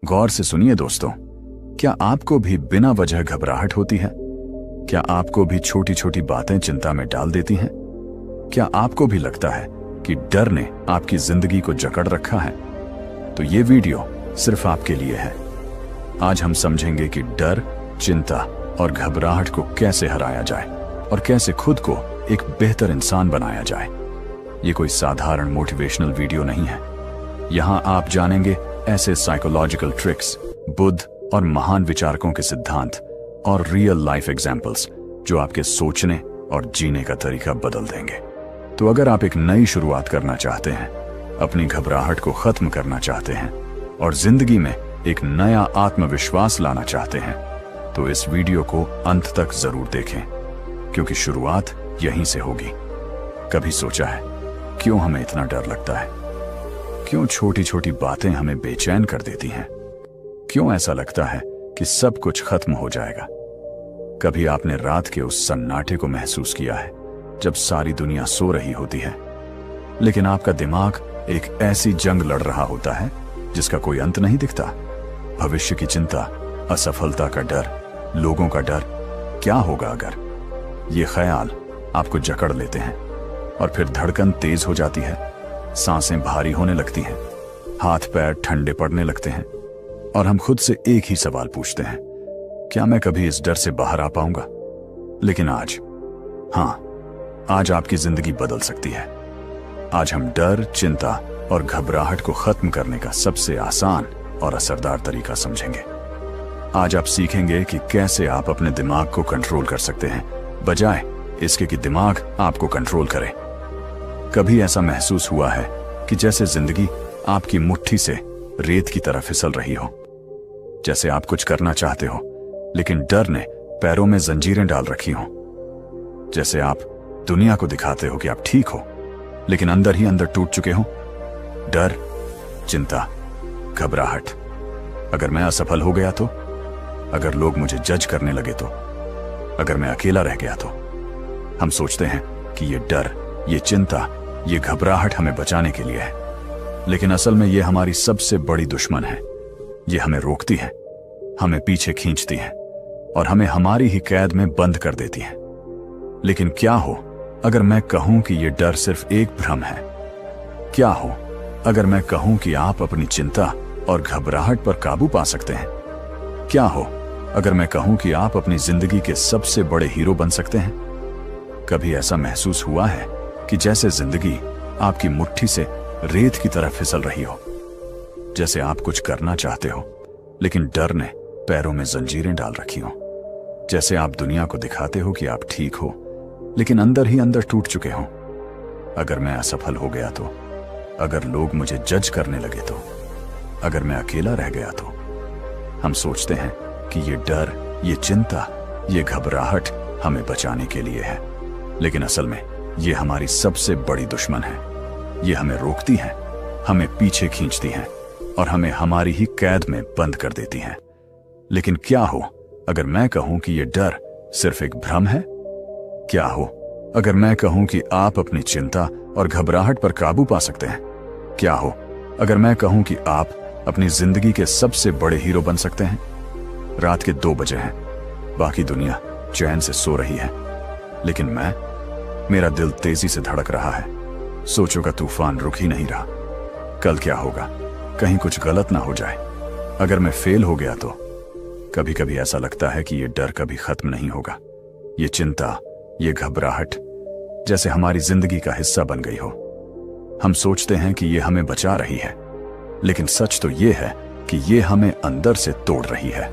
गौर से सुनिए दोस्तों, क्या आपको भी बिना वजह घबराहट होती है? क्या आपको भी छोटी छोटी बातें चिंता में डाल देती हैं? क्या आपको भी लगता है कि डर ने आपकी जिंदगी को जकड़ रखा है? तो ये वीडियो सिर्फ आपके लिए है। आज हम समझेंगे कि डर, चिंता और घबराहट को कैसे हराया जाए और कैसे खुद को एक बेहतर इंसान बनाया जाए। ये कोई साधारण मोटिवेशनल वीडियो नहीं है। यहां आप जानेंगे ऐसे साइकोलॉजिकल ट्रिक्स, बुद्ध और महान विचारकों के सिद्धांत और रियल लाइफ एग्जाम्पल्स जो आपके सोचने और जीने का तरीका बदल देंगे। तो अगर आप एक नई शुरुआत करना चाहते हैं, अपनी घबराहट को खत्म करना चाहते हैं और जिंदगी में एक नया आत्मविश्वास लाना चाहते हैं, तो इस वीडियो को अंत तक जरूर देखें, क्योंकि शुरुआत यहीं से होगी। कभी सोचा है क्यों हमें इतना डर लगता है? क्यों छोटी छोटी बातें हमें बेचैन कर देती हैं? क्यों ऐसा लगता है कि सब कुछ खत्म हो जाएगा? कभी आपने रात के उस सन्नाटे को महसूस किया है जब सारी दुनिया सो रही होती है, लेकिन आपका दिमाग एक ऐसी जंग लड़ रहा होता है जिसका कोई अंत नहीं दिखता? भविष्य की चिंता, असफलता का डर, लोगों का डर, क्या होगा अगर? ये ख्याल आपको जकड़ लेते हैं और फिर धड़कन तेज हो जाती है, सांसें भारी होने लगती हैं, हाथ पैर ठंडे पड़ने लगते हैं और हम खुद से एक ही सवाल पूछते हैं, क्या मैं कभी इस डर से बाहर आ पाऊंगा? लेकिन आज आपकी जिंदगी बदल सकती है। आज हम डर, चिंता और घबराहट को खत्म करने का सबसे आसान और असरदार तरीका समझेंगे। आज आप सीखेंगे कि कैसे आप अपने दिमाग को कंट्रोल कर सकते हैं, बजाय इसके कि दिमाग आपको कंट्रोल करे। कभी ऐसा महसूस हुआ है कि जैसे जिंदगी आपकी मुट्ठी से रेत की तरह फिसल रही हो? जैसे आप कुछ करना चाहते हो लेकिन डर ने पैरों में जंजीरें डाल रखी हो? जैसे आप दुनिया को दिखाते हो कि आप ठीक हो, लेकिन अंदर ही अंदर टूट चुके हो? डर, चिंता, घबराहट। अगर मैं असफल हो गया तो? अगर लोग मुझे जज करने लगे तो? अगर मैं अकेला रह गया तो? हम सोचते हैं कि ये डर, ये चिंता, ये घबराहट हमें बचाने के लिए है, लेकिन असल में ये हमारी सबसे बड़ी दुश्मन है। ये हमें रोकती है, हमें पीछे खींचती है और हमें हमारी ही कैद में बंद कर देती है। लेकिन क्या हो अगर मैं कहूं कि ये डर सिर्फ एक भ्रम है? क्या हो अगर मैं कहूं कि आप अपनी चिंता और घबराहट पर काबू पा सकते हैं? क्या हो अगर मैं कहूं कि आप अपनी जिंदगी के सबसे बड़े हीरो बन सकते हैं? कभी ऐसा महसूस हुआ है कि जैसे जिंदगी आपकी मुट्ठी से रेत की तरह फिसल रही हो? जैसे आप कुछ करना चाहते हो लेकिन डर ने पैरों में जंजीरें डाल रखी हो? जैसे आप दुनिया को दिखाते हो कि आप ठीक हो, लेकिन अंदर ही अंदर टूट चुके हो? अगर मैं असफल हो गया तो? अगर लोग मुझे जज करने लगे तो? अगर मैं अकेला रह गया तो? हम सोचते हैं कि ये डर, ये चिंता, ये घबराहट हमें बचाने के लिए है, लेकिन असल में ये हमारी सबसे बड़ी दुश्मन है। ये हमें रोकती है, हमें पीछे खींचती है और हमें हमारी ही कैद में बंद कर देती है। लेकिन क्या हो अगर मैं कहूं कि ये डर सिर्फ एक भ्रम है? क्या हो अगर मैं कहूं कि आप अपनी चिंता और घबराहट पर काबू पा सकते हैं? क्या हो अगर मैं कहूं कि आप अपनी जिंदगी के सबसे बड़े हीरो बन सकते हैं? रात के 2 बजे हैं, बाकी दुनिया चैन से सो रही है, लेकिन मेरा दिल तेजी से धड़क रहा है। सोचों का तूफान रुक ही नहीं रहा। कल क्या होगा? कहीं कुछ गलत ना हो जाए। अगर मैं फेल हो गया तो? कभी कभी ऐसा लगता है कि ये डर कभी खत्म नहीं होगा। ये चिंता, ये घबराहट जैसे हमारी जिंदगी का हिस्सा बन गई हो। हम सोचते हैं कि ये हमें बचा रही है, लेकिन सच तो ये है कि ये हमें अंदर से तोड़ रही है।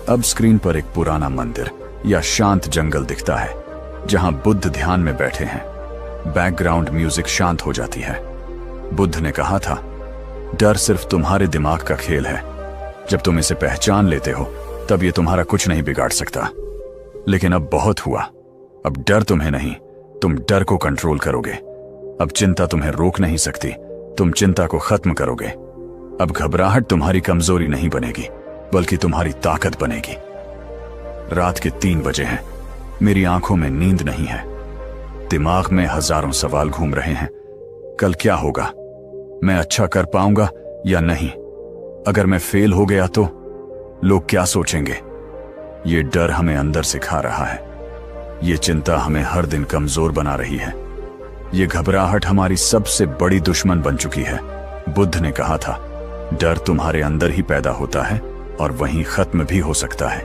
अब स्क्रीन पर एक पुराना मंदिर या शांत जंगल दिखता है जहां बुद्ध ध्यान में बैठे हैं। बैकग्राउंड म्यूजिक शांत हो जाती है। बुद्ध ने कहा था, डर सिर्फ तुम्हारे दिमाग का खेल है। जब तुम इसे पहचान लेते हो तब ये तुम्हारा कुछ नहीं बिगाड़ सकता। लेकिन अब बहुत हुआ। अब डर तुम्हें नहीं, तुम डर को कंट्रोल करोगे। अब चिंता तुम्हें रोक नहीं सकती, तुम चिंता को खत्म करोगे। अब घबराहट तुम्हारी कमजोरी नहीं बनेगी, बल्कि तुम्हारी ताकत बनेगी। रात के 3 बजे हैं, मेरी आंखों में नींद नहीं है, दिमाग में हजारों सवाल घूम रहे हैं। कल क्या होगा? मैं अच्छा कर पाऊंगा या नहीं? अगर मैं फेल हो गया तो लोग क्या सोचेंगे? ये डर हमें अंदर से खा रहा है। ये चिंता हमें हर दिन कमजोर बना रही है। ये घबराहट हमारी सबसे बड़ी दुश्मन बन चुकी है। बुद्ध ने कहा था, डर तुम्हारे अंदर ही पैदा होता है और वहीं खत्म भी हो सकता है।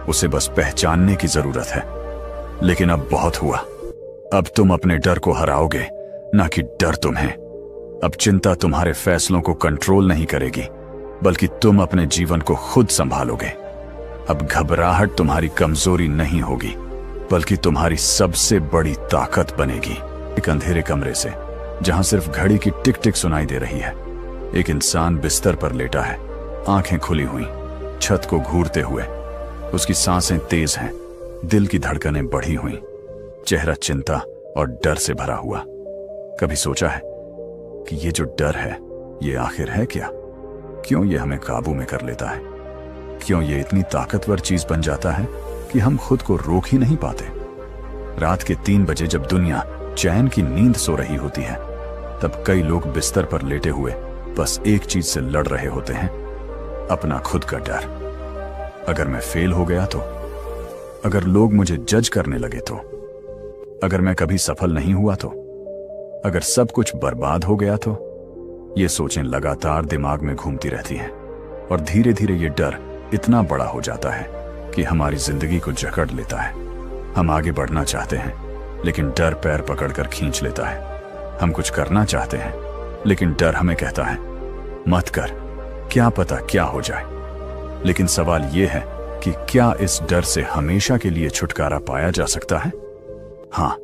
उसे बस पहचानने की जरूरत है। लेकिन अब बहुत हुआ। अब तुम अपने डर को हराओगे, ना कि डर तुम्हें। अब चिंता तुम्हारे फैसलों को कंट्रोल नहीं करेगी, बल्कि तुम अपने जीवन को खुद संभालोगे। अब घबराहट तुम्हारी कमजोरी नहीं होगी, बल्कि तुम्हारी सबसे बड़ी ताकत बनेगी। एक अंधेरे कमरे से, जहां सिर्फ घड़ी की टिक टिक सुनाई दे रही है, एक इंसान बिस्तर पर लेटा है, आंखें खुली हुई, छत को घूरते हुए। उसकी सांसें तेज हैं, दिल की धड़कनें बढ़ी हुई, चेहरा चिंता और डर से भरा हुआ। कभी सोचा है कि ये जो डर है, ये आखिर है क्या? क्यों ये हमें काबू में कर लेता है? क्यों ये इतनी ताकतवर चीज बन जाता है कि हम खुद को रोक ही नहीं पाते? रात के 3 बजे जब दुनिया चैन की नींद सो रही होती है, तब कई लोग बिस्तर पर लेटे हुए बस एक चीज से लड़ रहे होते हैं, अपना खुद का डर। अगर मैं फेल हो गया तो? अगर लोग मुझे जज करने लगे तो? अगर मैं कभी सफल नहीं हुआ तो? अगर सब कुछ बर्बाद हो गया तो? ये सोचें लगातार दिमाग में घूमती रहती हैं, और धीरे धीरे ये डर इतना बड़ा हो जाता है कि हमारी जिंदगी को जकड़ लेता है। हम आगे बढ़ना चाहते हैं, लेकिन डर पैर पकड़कर खींच लेता है। हम कुछ करना चाहते हैं, लेकिन डर हमें कहता है, मत कर, क्या पता क्या हो जाए। लेकिन सवाल यह है कि क्या इस डर से हमेशा के लिए छुटकारा पाया जा सकता है? हाँ,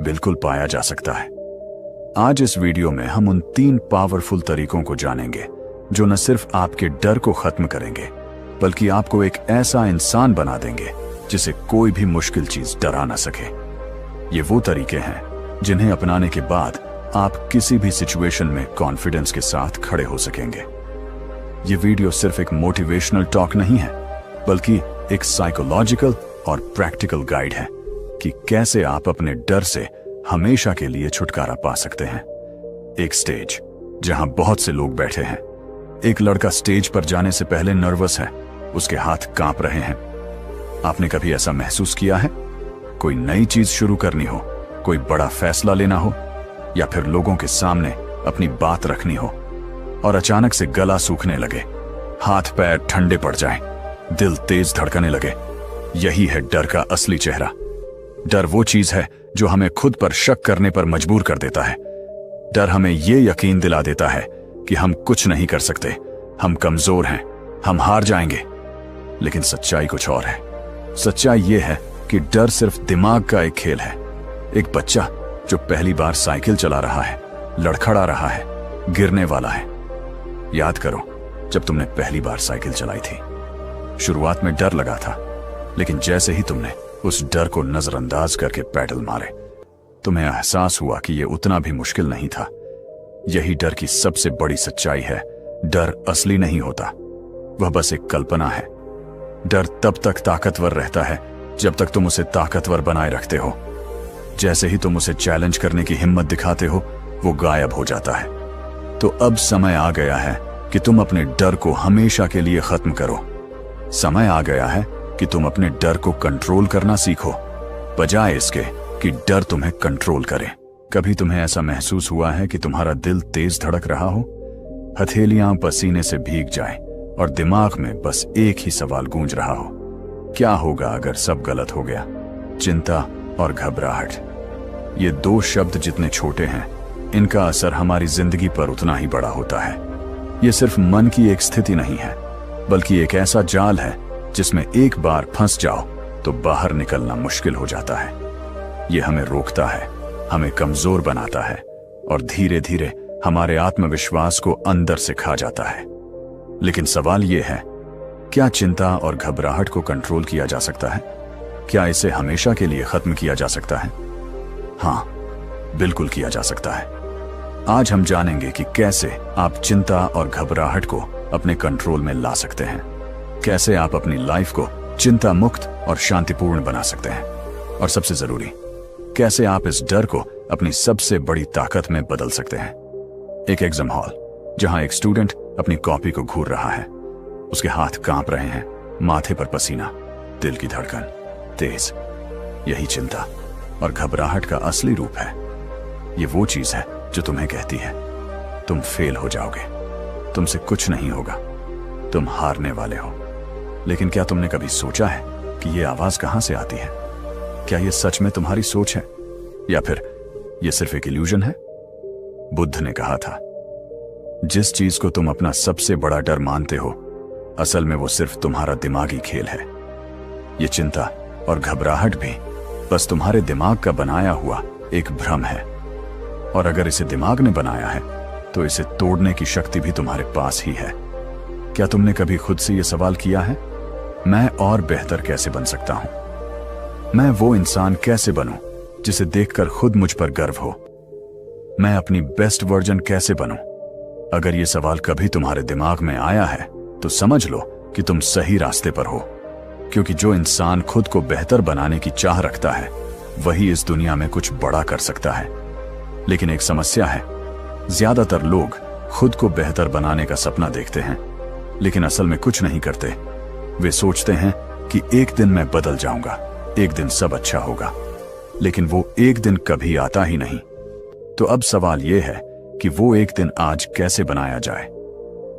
बिल्कुल पाया जा सकता है। आज इस वीडियो में हम उन 3 पावरफुल तरीकों को जानेंगे जो न सिर्फ आपके डर को खत्म करेंगे, बल्कि आपको एक ऐसा इंसान बना देंगे जिसे कोई भी मुश्किल चीज डरा ना सके। ये वो तरीके हैं जिन्हें अपनाने के बाद आप किसी भी सिचुएशन में कॉन्फिडेंस के साथ खड़े हो सकेंगे। ये वीडियो सिर्फ एक मोटिवेशनल टॉक नहीं है, बल्कि एक साइकोलॉजिकल और प्रैक्टिकल गाइड है कि कैसे आप अपने डर से हमेशा के लिए छुटकारा पा सकते हैं। एक स्टेज जहां बहुत से लोग बैठे हैं। एक लड़का स्टेज पर जाने से पहले नर्वस है, उसके हाथ कांप रहे हैं। आपने कभी ऐसा महसूस किया है? कोई नई चीज शुरू करनी हो, कोई बड़ा फैसला लेना हो, या फिर लोगों के सामने अपनी बात रखनी हो, और अचानक से गला सूखने लगे, हाथ पैर ठंडे पड़ जाएं, दिल तेज धड़कने लगे। यही है डर का असली चेहरा। डर वो चीज है जो हमें खुद पर शक करने पर मजबूर कर देता है। डर हमें यह यकीन दिला देता है कि हम कुछ नहीं कर सकते, हम कमजोर हैं, हम हार जाएंगे। लेकिन सच्चाई कुछ और है। सच्चाई यह है कि डर सिर्फ दिमाग का एक खेल है। एक बच्चा जो पहली बार साइकिल चला रहा है, लड़खड़ा रहा है, गिरने वाला है। याद करो जब तुमने पहली बार साइकिल चलाई थी। शुरुआत में डर लगा था, लेकिन जैसे ही तुमने उस डर को नजरअंदाज करके पैडल मारे, तुम्हें एहसास हुआ कि यह उतना भी मुश्किल नहीं था। यही डर की सबसे बड़ी सच्चाई है। डर असली नहीं होता, वह बस एक कल्पना है। डर तब तक ताकतवर रहता है जब तक तुम उसे ताकतवर बनाए रखते हो। जैसे ही तुम उसे चैलेंज करने की हिम्मत दिखाते हो, वो गायब हो जाता है। तो अब समय आ गया है कि तुम अपने डर को हमेशा के लिए खत्म करो। समय आ गया है कि तुम अपने डर को कंट्रोल करना सीखो, बजाय इसके कि डर तुम्हें कंट्रोल करे। कभी तुम्हें ऐसा महसूस हुआ है कि तुम्हारा दिल तेज धड़क रहा हो, हथेलियां पसीने से भीग जाएं और दिमाग में बस एक ही सवाल गूंज रहा हो, क्या होगा अगर सब गलत हो गया? चिंता और घबराहट, ये 2 शब्द जितने छोटे हैं, इनका असर हमारी जिंदगी पर उतना ही बड़ा होता है। ये सिर्फ मन की एक स्थिति नहीं है, बल्कि एक ऐसा जाल है जिसमें एक बार फंस जाओ तो बाहर निकलना मुश्किल हो जाता है। ये हमें रोकता है, हमें कमजोर बनाता है और धीरे धीरे हमारे आत्मविश्वास को अंदर से खा जाता है। लेकिन सवाल यह है, क्या चिंता और घबराहट को कंट्रोल किया जा सकता है? क्या इसे हमेशा के लिए खत्म किया जा सकता है? हाँ, बिल्कुल किया जा सकता है। आज हम जानेंगे कि कैसे आप चिंता और घबराहट को अपने कंट्रोल में ला सकते हैं, कैसे आप अपनी लाइफ को चिंता मुक्त और शांतिपूर्ण बना सकते हैं, और सबसे जरूरी, कैसे आप इस डर को अपनी सबसे बड़ी ताकत में बदल सकते हैं। एक एग्जाम हॉल जहां एक स्टूडेंट अपनी कॉपी को घूर रहा है। उसके हाथ कांप रहे हैं, माथे पर पसीना, दिल की धड़कन तेज। यही चिंता और घबराहट का असली रूप है। ये वो चीज है जो तुम्हें कहती है तुम फेल हो जाओगे, तुमसे कुछ नहीं होगा, तुम हारने वाले हो। लेकिन क्या तुमने कभी सोचा है कि ये आवाज कहां से आती है? क्या ये सच में तुम्हारी सोच है या फिर ये सिर्फ एक इल्यूजन है? बुद्ध ने कहा था, जिस चीज को तुम अपना सबसे बड़ा डर मानते हो, असल में वो सिर्फ तुम्हारा दिमागी खेल है। ये चिंता और घबराहट भी बस तुम्हारे दिमाग का बनाया हुआ एक भ्रम है। और अगर इसे दिमाग ने बनाया है तो इसे तोड़ने की शक्ति भी तुम्हारे पास ही है। क्या तुमने कभी खुद से यह सवाल किया है, मैं और बेहतर कैसे बन सकता हूं? मैं वो इंसान कैसे बनूं जिसे देखकर खुद मुझ पर गर्व हो? मैं अपनी बेस्ट वर्जन कैसे बनूं? अगर यह सवाल कभी तुम्हारे दिमाग में आया है तो समझ लो कि तुम सही रास्ते पर हो। क्योंकि जो इंसान खुद को बेहतर बनाने की चाह रखता है वही इस दुनिया में कुछ बड़ा कर सकता है। लेकिन एक समस्या है, ज्यादातर लोग खुद को बेहतर बनाने का सपना देखते हैं लेकिन असल में कुछ नहीं करते। वे सोचते हैं कि एक दिन मैं बदल जाऊंगा, एक दिन सब अच्छा होगा, लेकिन वो एक दिन कभी आता ही नहीं। तो अब सवाल यह है कि वो एक दिन आज कैसे बनाया जाए?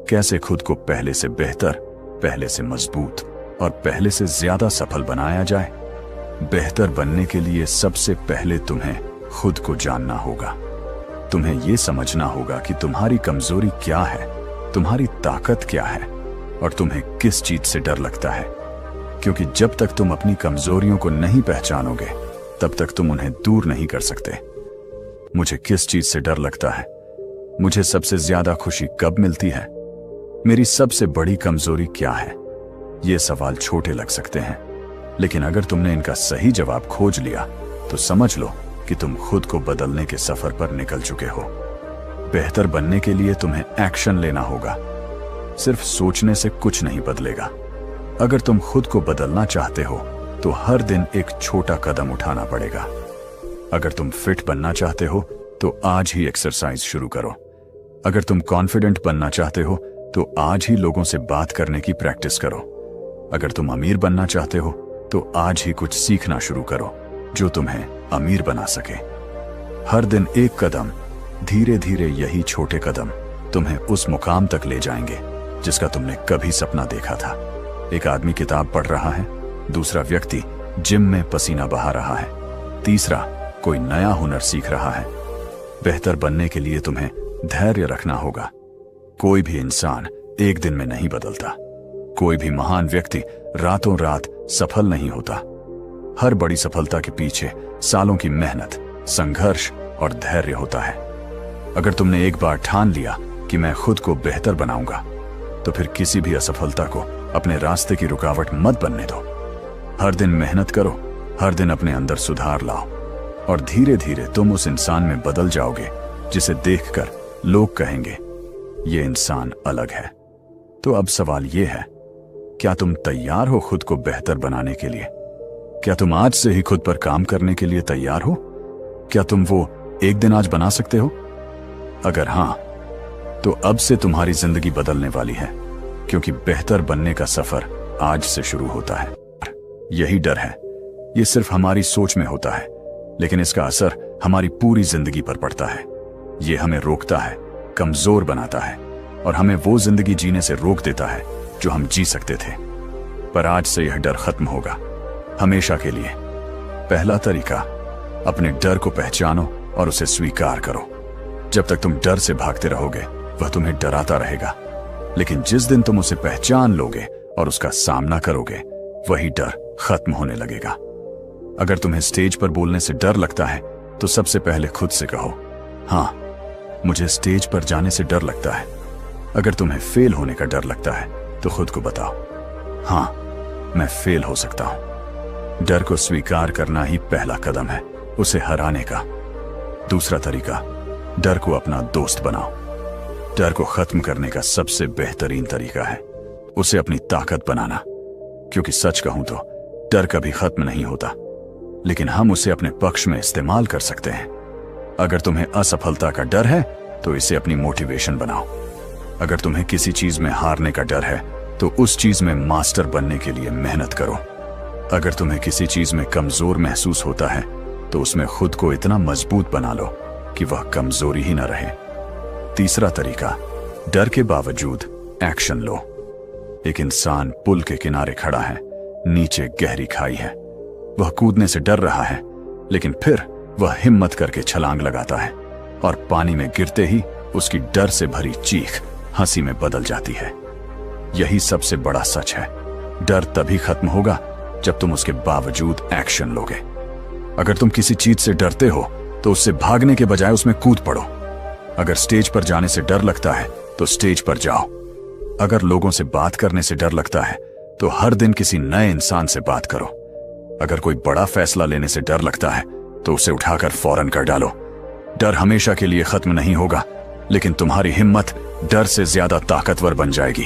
कैसे खुद को पहले से बेहतर, पहले से मजबूत और पहले से ज्यादा सफल बनाया जाए? बेहतर बनने के लिए सबसे पहले तुम्हें खुद को जानना होगा। तुम्हें यह समझना होगा कि तुम्हारी कमजोरी क्या है, तुम्हारी ताकत क्या है और तुम्हें किस चीज से डर लगता है। क्योंकि जब तक तुम अपनी कमजोरियों को नहीं पहचानोगे तब तक तुम उन्हें दूर नहीं कर सकते। मुझे किस चीज से डर लगता है? मुझे सबसे ज्यादा खुशी कब मिलती है? मेरी सबसे बड़ी कमजोरी क्या है? ये सवाल छोटे लग सकते हैं, लेकिन अगर तुमने इनका सही जवाब खोज लिया तो समझ लो कि तुम खुद को बदलने के सफर पर निकल चुके हो। बेहतर बनने के लिए तुम्हें एक्शन लेना होगा। सिर्फ सोचने से कुछ नहीं बदलेगा। अगर तुम खुद को बदलना चाहते हो तो हर दिन एक छोटा कदम उठाना पड़ेगा। अगर तुम फिट बनना चाहते हो तो आज ही एक्सरसाइज शुरू करो। अगर तुम कॉन्फिडेंट बनना चाहते हो तो आज ही लोगों से बात करने की प्रैक्टिस करो। अगर तुम अमीर बनना चाहते हो तो आज ही कुछ सीखना शुरू करो जो तुम्हें अमीर बना सके। हर दिन एक कदम, धीरे धीरे यही छोटे कदम तुम्हें उस मुकाम तक ले जाएंगे जिसका तुमने कभी सपना देखा था। एक आदमी किताब पढ़ रहा है, दूसरा व्यक्ति जिम में पसीना बहा रहा है, तीसरा कोई नया हुनर सीख रहा है। बेहतर बनने के लिए तुम्हें धैर्य रखना होगा। कोई भी इंसान एक दिन में नहीं बदलता। कोई भी महान व्यक्ति रातों रात सफल नहीं होता। हर बड़ी सफलता के पीछे सालों की मेहनत, संघर्ष और धैर्य होता है। अगर तुमने एक बार ठान लिया कि मैं खुद को बेहतर बनाऊंगा तो फिर किसी भी असफलता को अपने रास्ते की रुकावट मत बनने दो। हर दिन मेहनत करो, हर दिन अपने अंदर सुधार लाओ और धीरे धीरे तुम उस इंसान में बदल जाओगे जिसे देखकर लोग कहेंगे ये इंसान अलग है। तो अब सवाल ये है, क्या तुम तैयार हो खुद को बेहतर बनाने के लिए? क्या तुम आज से ही खुद पर काम करने के लिए तैयार हो? क्या तुम वो एक दिन आज बना सकते हो? अगर हां, तो अब से तुम्हारी जिंदगी बदलने वाली है, क्योंकि बेहतर बनने का सफर आज से शुरू होता है। यही डर है, ये सिर्फ हमारी सोच में होता है, लेकिन इसका असर हमारी पूरी जिंदगी पर पड़ता है। ये हमें रोकता है, कमजोर बनाता है और हमें वो जिंदगी जीने से रोक देता है जो हम जी सकते थे। पर आज से यह डर खत्म होगा, हमेशा के लिए। पहला तरीका, अपने डर को पहचानो और उसे स्वीकार करो। जब तक तुम डर से भागते रहोगे वह तुम्हें डराता रहेगा, लेकिन जिस दिन तुम उसे पहचान लोगे और उसका सामना करोगे वही डर खत्म होने लगेगा। अगर तुम्हें स्टेज पर बोलने से डर लगता है तो सबसे पहले खुद से कहो, हां, मुझे स्टेज पर जाने से डर लगता है। अगर तुम्हें फेल होने का डर लगता है तो खुद को बताओ, हां, मैं फेल हो सकता हूं। डर को स्वीकार करना ही पहला कदम है उसे हराने का। दूसरा तरीका, डर को अपना दोस्त बनाओ। डर को खत्म करने का सबसे बेहतरीन तरीका है उसे अपनी ताकत बनाना। क्योंकि सच कहूं तो डर कभी खत्म नहीं होता, लेकिन हम उसे अपने पक्ष में इस्तेमाल कर सकते हैं। अगर तुम्हें असफलता का डर है तो इसे अपनी मोटिवेशन बनाओ। अगर तुम्हें किसी चीज में हारने का डर है तो उस चीज में मास्टर बनने के लिए मेहनत करो। अगर तुम्हें किसी चीज में कमजोर महसूस होता है तो उसमें खुद को इतना मजबूत बना लो कि वह कमजोरी ही न रहे। तीसरा तरीका, डर के बावजूद एक्शन लो। एक इंसान पुल के किनारे खड़ा है, नीचे गहरी खाई है। वह कूदने से डर रहा है, लेकिन फिर वह हिम्मत करके छलांग लगाता है और पानी में गिरते ही उसकी डर से भरी चीख हंसी में बदल जाती है। यही सबसे बड़ा सच है। डर तभी खत्म होगा जब तुम उसके बावजूद एक्शन लोगे। अगर तुम किसी चीज से डरते हो तो उससे भागने के बजाय उसमें कूद पड़ो। अगर स्टेज पर जाने से डर लगता है तो स्टेज पर जाओ। अगर लोगों से बात करने से डर लगता है तो हर दिन किसी नए इंसान से बात करो। अगर कोई बड़ा फैसला लेने से डर लगता है तो उसे उठाकर फौरन कर डालो। डर हमेशा के लिए खत्म नहीं होगा, लेकिन तुम्हारी हिम्मत डर से ज्यादा ताकतवर बन जाएगी।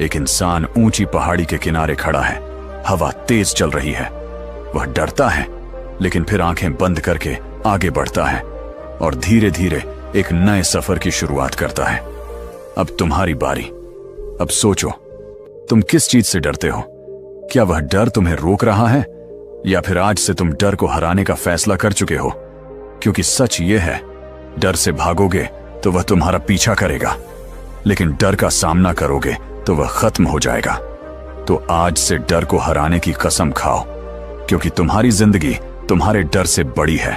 एक इंसान ऊंची पहाड़ी के किनारे खड़ा है, हवा तेज चल रही है। वह डरता है, लेकिन फिर आंखें बंद करके आगे बढ़ता है और धीरे धीरे एक नए सफर की शुरुआत करता है। अब तुम्हारी बारी। अब सोचो, तुम किस चीज से डरते हो? क्या वह डर तुम्हें रोक रहा है, या फिर आज से तुम डर को हराने का फैसला कर चुके हो? क्योंकि सच यह है, डर से भागोगे तो वह तुम्हारा पीछा करेगा, लेकिन डर का सामना करोगे तो वह खत्म हो जाएगा। तो आज से डर को हराने की कसम खाओ, क्योंकि तुम्हारी जिंदगी तुम्हारे डर से बड़ी है।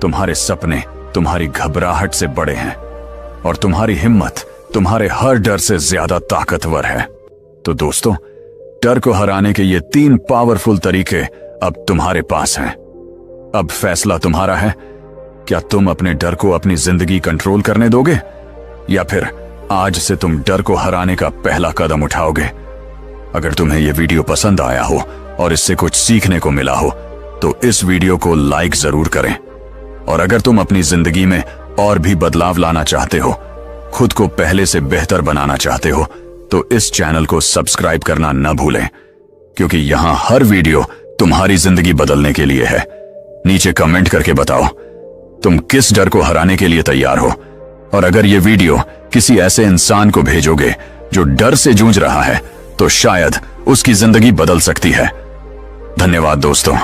तुम्हारे सपने तुम्हारी घबराहट से बड़े हैं और तुम्हारी हिम्मत तुम्हारे हर डर से ज्यादा ताकतवर है। तो दोस्तों, डर को हराने के ये 3 पावरफुल तरीके अब तुम्हारे पास हैं। अब फैसला तुम्हारा है। क्या तुम अपने डर को अपनी जिंदगी कंट्रोल करने दोगे, या फिर आज से तुम डर को हराने का पहला कदम उठाओगे? अगर तुम्हें यह वीडियो पसंद आया हो और इससे कुछ सीखने को मिला हो तो इस वीडियो को लाइक जरूर करें। और अगर तुम अपनी जिंदगी में और भी बदलाव लाना चाहते हो, खुद को पहले से बेहतर बनाना चाहते हो, तो इस चैनल को सब्सक्राइब करना न भूलें, क्योंकि यहां हर वीडियो तुम्हारी जिंदगी बदलने के लिए है। नीचे कमेंट करके बताओ तुम किस डर को हराने के लिए तैयार हो, और अगर यह वीडियो किसी ऐसे इंसान को भेजोगे जो डर से जूझ रहा है तो शायद उसकी जिंदगी बदल सकती है। धन्यवाद दोस्तों।